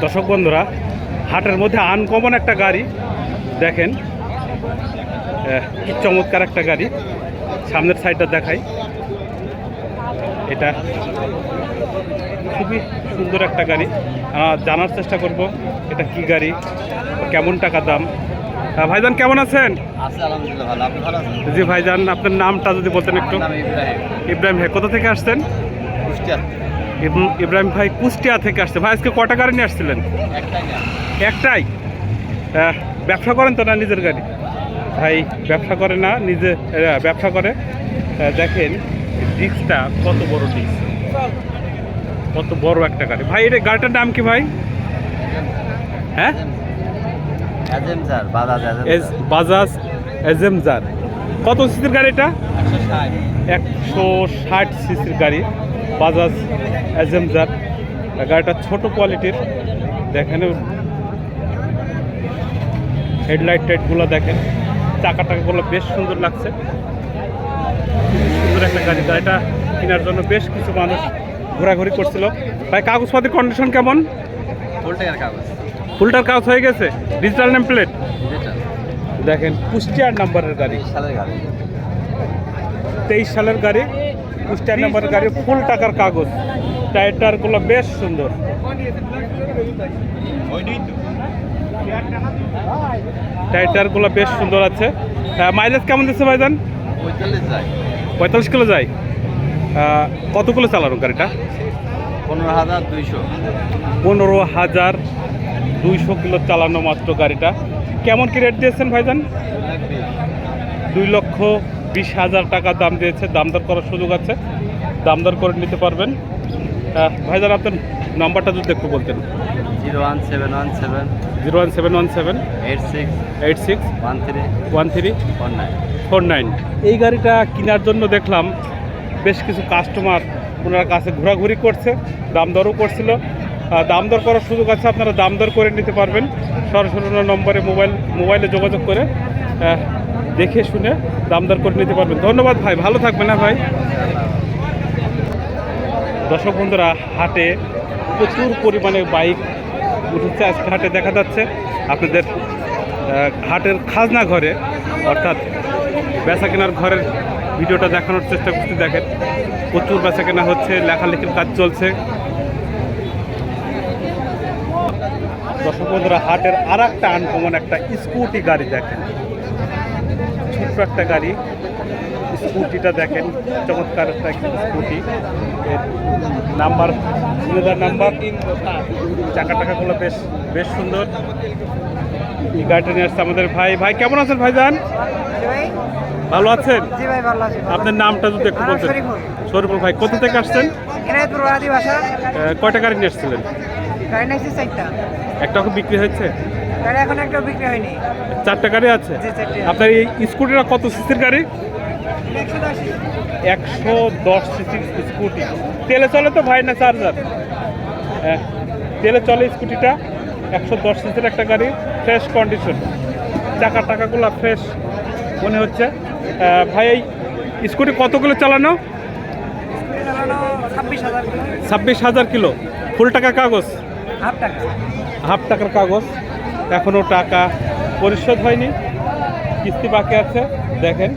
দর্শক বন্ধুরা, হাটের মধ্যে আনকমন একটা গাড়ি দেখেন, কি চমৎকার একটা গাড়ি। সামনের সাইডটা দেখাই, এটা খুবই সুন্দর একটা গাড়ি। জানার চেষ্টা করব এটা কি গাড়ি, কেমন টাকা দাম। ভাইজান কেমন আছেন? জি ভাইজান, আপনার নামটা যদি বলতেন একটু। ইব্রাহিম ভাই, কোথা থেকে আসছেন? ইব্রাহিম ভাই কুষ্টিয়া থেকে আসছে। ভাই আজকে কটা গাড়ি নিয়ে আসছিলেন? একটাই। ব্যবসা করেন তো না নিজের গাড়ি? ভাই ব্যবসা করে না, নিজে ব্যবসা করে। দেখেন ডিস্কটা কত বড় ডিস্ক, কত বড় একটা গাড়ি। ভাই এটা গাড়িটার নাম কি ভাই? হ্যাঁ, বাজাজ এজেমজার। কত সিসির গাড়ি এটা? 160 সিসির গাড়ি, বাজাজ এজেমজার। গাড়িটা ছোট কোয়ালিটির। দেখেন হেডলাইট টাইটগুলো দেখেন, চাকা টাকাগুলো বেশ সুন্দর লাগছে। সুন্দর একটা গাড়ি। গাড়িটা কেনার জন্য বেশ কিছু মানুষ ঘোরাঘুরি করছিল। ভাই কাগজপাতির কন্ডিশন কেমন? ফুলটার কাগজ হয়ে গেছে, ডিজিটাল নেম প্লেট। দেখেন কুষ্টিয়ার নাম্বারের গাড়ি, 23 সালের গাড়ি, কুষ্টিয়ার নাম্বারের গাড়ি, ফুল টাকার কাগজ। টায়ারগুলো বেশ সুন্দর। টায়ারগুলো বেশ সুন্দর আছে। মাইলেজ কেমন দিচ্ছে ভাইজান? 45 কিলো যায়। কত কিলো চালানো গাড়িটা? 15,200 কিলো চালানো মাত্র গাড়িটা। কেমন কি রেট দিয়েছেন ভাইজান? 2,20,000 টাকা দাম দিয়েছে। দামদর করার সুযোগ আছে, দামদর করে নিতে পারবেন। ভাইজান আপনার নাম্বারটা যদি একটু বলতেন। 01717 861349। এই গাড়িটা কেনার জন্য দেখলাম বেশ কিছু কাস্টমার ওনার কাছে ঘোরাঘুরি করছে, দাম দরও করছিল। দাম দর করার সুযোগ আছে, আপনারা দাম দর করে নিতে পারবেন। সরাসরি নম্বরে মোবাইলে যোগাযোগ করে দেখে শুনে দাম দর করে নিতে পারবেন। ধন্যবাদ ভাই, ভালো থাকবেন। না ভাই, দর্শক বন্ধুরা, হাটে প্রচুর পরিমাণে বাইক উঠেছে আজকে হাটে। দেখা যাচ্ছে আপনাদের হাটের খাজনা ঘরে, অর্থাৎ বেচা কেনার ঘরের ভিডিওটা দেখানোর চেষ্টা করতে। দেখেন প্রচুর বেচা কেনা হচ্ছে, লেখালেখির কাজ চলছে। দর্শক বন্ধুরা, হাটের আর একটা আনকমন একটা স্কুটি গাড়ি দেখেন, ছোট্ট একটা গাড়ি। স্কুটিটা দেখেন, চমৎকার একটা স্কুটি। নাম্বার নাম্বার, চাকা টাকাগুলো বেশ বেশ সুন্দর। এই গাড়িটা নিয়ে আসছে আমাদের ভাই। ভাই কেমন আছেন ভাইজান? ভালো আছেন? আপনার নামটা যদি একটু বলতেন। শরীফুল ভাই, কোথা থেকে আসছেন? কয়টা গাড়ি নিয়ে আসছিলেন? একটা বিক্রি হয়েছে, এখন একটা বিক্রি হয়নি। 4টা গাড়ি আছে। আপনার এই স্কুটিটা কত সিসির গাড়ি? 110 সিসির স্কুটি। তেলে চলে তো ভাই, না চার্জার? হ্যাঁ, তেলে চলে স্কুটিটা। 110 সিসির একটা গাড়ি, ফ্রেশ কন্ডিশন। চাকা টাকাগুলো ফ্রেশ মনে হচ্ছে। ভাই এই স্কুটি কতগুলো চালানো? 26,000 কিলো। ফুল টাকার কাগজ? হাফ টাকার কাগজ। এখনও টাকা পরিশোধ হয়নি, কিস্তি বাকি আছে। দেখেন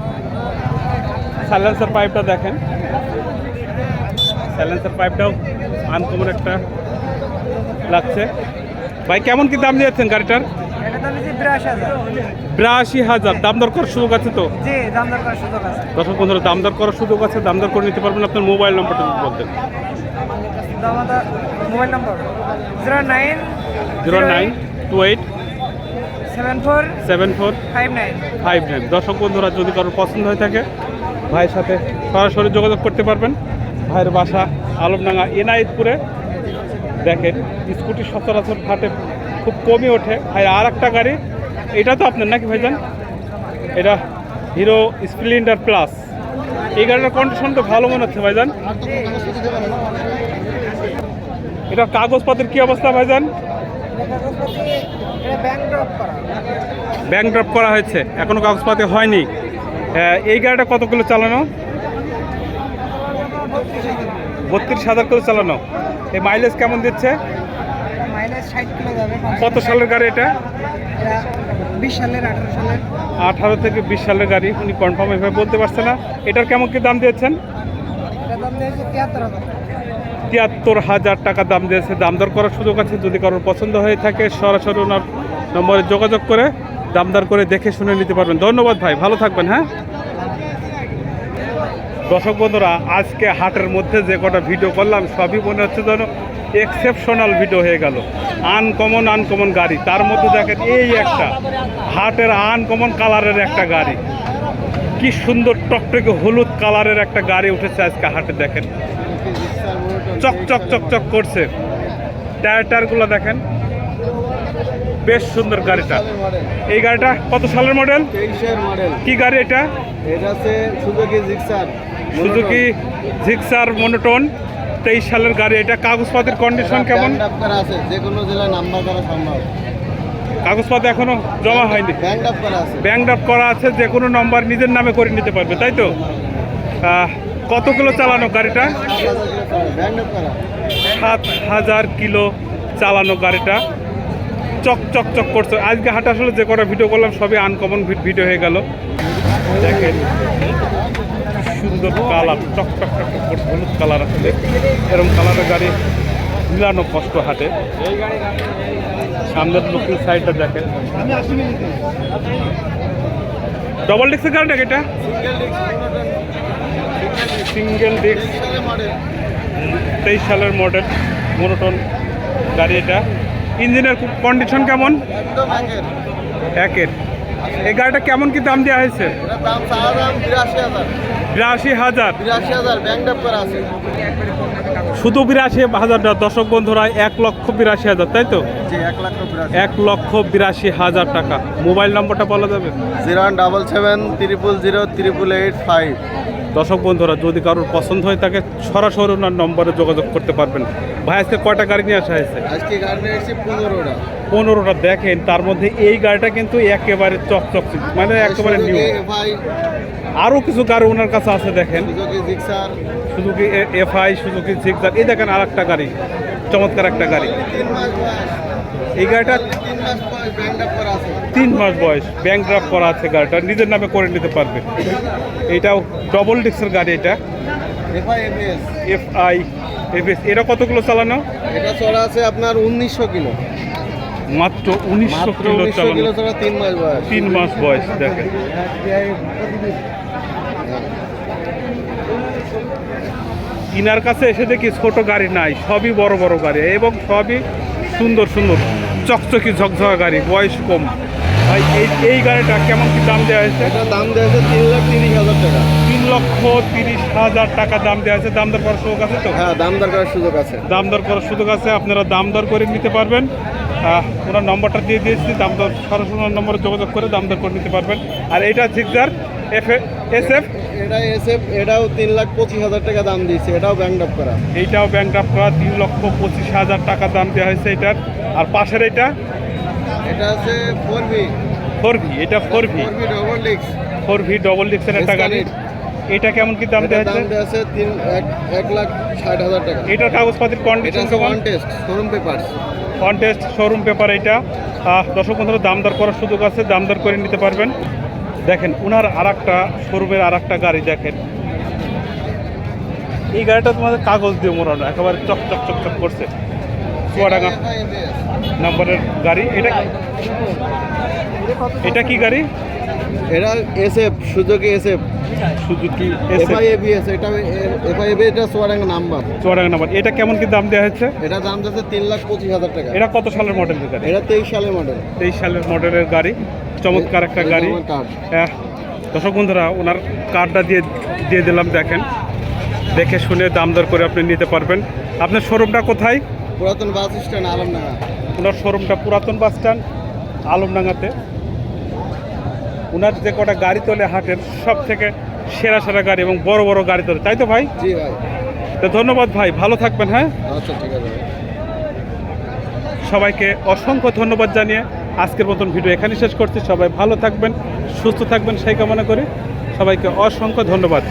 সাইলেন্সার পাইপটা দেখেন, সাইলেন্সার পাইপটাও আনকমন একটা লাগছে। ভাই কেমন কি দাম দিয়েছেন গাড়িটার? 82,000। দাম দর করার সুযোগ আছে তো? দর্শক বন্ধুরা, দাম দর করার সুযোগ আছে, দাম দর করে নিতে পারবেন। আপনার মোবাইল নাম্বারটা বলতেন। Mobile number 0928747459। দর্শক বন্ধুরা, যদি কারোর পছন্দ হয়ে থাকে ভাইয়ের সাথে সরাসরি যোগাযোগ করতে পারবেন। ভাইয়ের বাসা আলমডাঙ্গা এনায়েতপুরে। দেখেন স্কুটি সচরাচর ঘাটে খুব কমই ওঠে। ভাই আর একটা গাড়ি, এটা তো আপনার নাকি ভাইজান? এটা হিরো স্প্লেন্ডার প্লাস। এই গাড়িটার কন্ডিশন তো ভালো মনে হচ্ছে ভাইজান। এটা কাগজপত্রের কি অবস্থা ভাইজান? ব্যাংক ড্রপ করা হয়েছে, এখনো কাগজপাতি হয়নি। এই গাড়িটা কত কিলো চালানো? 32,000 কিলো চালানো। এই মাইলেজ কেমন দিচ্ছে? 60 কিলো যাবে। কত সালের গাড়ি এটা? এটা 20 সালের 18 সালের 18 থেকে 20 সালের গাড়ি। উনি কনফার্ম এভাবে বলতে পারছে না। এটার কেমন কি দাম দিয়েছেন? এটা দাম দিয়েছে 73,000। 73,000 টাকা দাম দিয়েছে। দাম দর করার সুযোগ আছে, যদি কারোর পছন্দ হয়ে থাকে সরাসরি ওনার নম্বরে যোগাযোগ করে দামদার করে দেখে শুনে নিতে পারবেন। ধন্যবাদ ভাই, ভালো থাকবেন। হ্যাঁ দর্শক বন্ধুরা, আজকে হাটের মধ্যে যে কটা ভিডিও করলাম সবই মনে হচ্ছে যেন এক্সেপশনাল ভিডিও হয়ে গেল। আনকমন গাড়ি, তার মধ্যে দেখেন এই একটা হাটের আনকমন কালারের একটা গাড়ি, কি সুন্দর টকটকে হলুদ কালারের একটা গাড়ি উঠেছে আজকে হাটে। দেখেন চক করছে, টায়ারগুলো দেখেন বেশ সুন্দর গাড়িটা। এই গাড়িটা কত সালের মডেল? 23-এর মডেল। কি গাড়ি এটা? এটা হচ্ছে Suzuki Gixxer. Suzuki Gixxer monotone, 23 সালের গাড়ি। এটা কাগজপত্রের কন্ডিশন কেমন? ব্যাংক করা আছে, যে কোনো জেলায় নাম্বার করা সম্ভব। কাগজপত্র এখনো জমা হয়নি, ব্যাংক করা আছে। ব্যাংক ড্রাফট করা আছে, যে কোনো নম্বর নিজের নামে করে নিতে পারবে, তাই তো? কত কিলো চালানো গাড়িটা? ব্যাংক করা 7,000 কিলো চালানো গাড়িটা। চক করছে। আজকে হাটে আসলে যে কটা ভিডিও করলাম সবই আনকমন ভিডিও হয়ে গেল। দেখেন সুন্দর কালার, চক করছে, হলুদ কালার। আসলে এরকম কালারের গাড়ি মিলানো কষ্ট হাটে। সামনের লুকিং সাইডটা দেখেন, ডবল ডিস্কের গাড়িটা এটা? সিঙ্গেল ডিস্ক, 23 সালের মডেল মনোটন গাড়ি এটা। ইঞ্জিনের কন্ডিশন কেমন? একদম একের। একের। এই গাড়িটা কেমন কি দাম দেওয়া হয়েছে? এটার দাম চাওয়া দাম 82,000। 82,000। 82,000 ব্যাংক করা আছে। শুধু 82,000। দর্শক বন্ধুরা 1,82,000, তাই তো? জি, 1,82,000। 1,82,000 টাকা। মোবাইল নম্বরটা বলা যাবে? 017700885। দর্শক বন্ধুরা, যদি কারোর পছন্দ হয়ে থাকে সরাসরি ওনার নম্বরে যোগাযোগ করতে পারবেন। ভাই আজকে কয়টা গাড়ি নিয়ে আসা হয়েছে? আজকে গাড়ি নিয়ে এসেছি 15টা। 15টা। দেখেন তার মধ্যে এই গাড়িটা কিন্তু একেবারে চকচক, মানে একেবারে নিউ। আরও কিছু গাড়ি ওনার কাছে আছে দেখেন, Suzuki Gixxer, Suzuki FI, Suzuki Gixxer. এই দেখেন আর একটা গাড়ি, চমৎকার একটা গাড়ি। 3 মাস বয়স। এই গাড়িটা 3 মাস বয়স, ব্যাংক করা আছে। 3 মাস বয়স, ব্যাংক ড্রাফট করা আছে। গাড়িটা নিজের নামে করে নিতে পারবে। এইটাও ডবল ডিস্কের গাড়ি। এটা FIABS। FI FS. এটা কত কিলো চালানো? এটা চড়া আছে আপনার 1900 কিলো। মাত্র 1900 কিলো 1900 চালানো, কিলো চড়া, 3 মাস বয়স। 3 মাস বয়স। দেখেন ইনার কাছে এসে দেখি ছোট গাড়ি নাই, সবই বড় বড় গাড়ি এবং সবই সুন্দর চকচকি ঝকঝকা গাড়ি, বয়স কম। ভাই এই গাড়িটা কেমন কি দাম দেওয়া হয়েছে? এটা দাম দেওয়া আছে 3,30,000 টাকা। 3,30,000 টাকা দাম দেওয়া হয়েছে। দাম দর করার সুযোগ আছে তো? হ্যাঁ, দাম দর করার সুযোগ আছে। দাম দর করার সুযোগ আছে, আপনারা দাম দর করে নিতে পারবেন। ওনার নম্বরটা দিয়ে দিয়েছি, দাম দর সরাসরি ওনার নম্বরে যোগাযোগ করে দাম দর করে নিতে পারবেন। আর এইটা জিক্সার SF, এটা SF, এটাও 3,25,000 টাকা দাম দিয়েছে। এটাও ব্যাংক ড্রাফট করা। এইটাও ব্যাংক ড্রাফট করা, 3,25,000 টাকা দাম দেওয়া হয়েছে এটার। আর পাশের এটা এটা আছে 4V, এটা 4V 4V double disc. 4V double ডিস্কের একটা গাড়ি। এটা কেমন কি দাম দেওয়া দাম হয়েছে? দেওয়া আছে 1,60,000 টাকা। এটার কাগজপাতির এটা কন্ডিশন আছে কেমন? One test, showroom papers. Contest showroom paper. এটা দর্শক বন্ধুরা দাম দর করার সুযোগ আছে, দাম দর করে নিতে পারবেন। দেখেন ওনার আরেকটা শোরুমের আরেকটা গাড়ি দেখেন। এই গাড়িটা তোমাদের কাগজ দিয়ে মোড়ানো, একেবারে চক করছে। চুয়াডাঙ্গা নম্বরের গাড়ি। এটা কি গাড়ি? এটা SF, Suzuki SF। Suzuki FIABS, এটা FIABS, এটা চুয়াডাঙ্গা নাম্বার। চুয়াডাঙ্গা নাম্বার। এটা কেমন কি দাম দেওয়া হয়েছে? এটা দাম যাচ্ছে 3,25,000 টাকা। এটা কত সালের মডেলের গাড়ি? এটা 23 সালের মডেল। 23 সালের মডেলের গাড়ি, চমৎকার একটা গাড়ি। দর্শক বন্ধুরা ওনার কার্ডটা দিয়ে দিলাম, দেখেন দেখে শুনে দাম দর করে আপনি নিতে পারবেন। আপনার শোরুমটা কোথায়? পুরাতন বাস স্ট্যান্ড, আলমডাঙ্গা। ওনার শোরুমটা পুরাতন বাস স্ট্যান্ড আলমডাঙ্গাতে। ওনার যে কটা গাড়ি তোলে হাটের সব থেকে সেরা গাড়ি এবং বড় বড় গাড়ি তোলে, তাই তো ভাই? জি ভাই। তো ধন্যবাদ ভাই, ভালো থাকবেন। হ্যাঁ আচ্ছা, ঠিক আছে। সবাইকে অসংখ্য ধন্যবাদ জানিয়ে আজকের মতন ভিডিও এখানে শেষ করছি। সবাই ভালো থাকবেন, সুস্থ থাকবেন সেই কামনা করি। সবাইকে অসংখ্য ধন্যবাদ।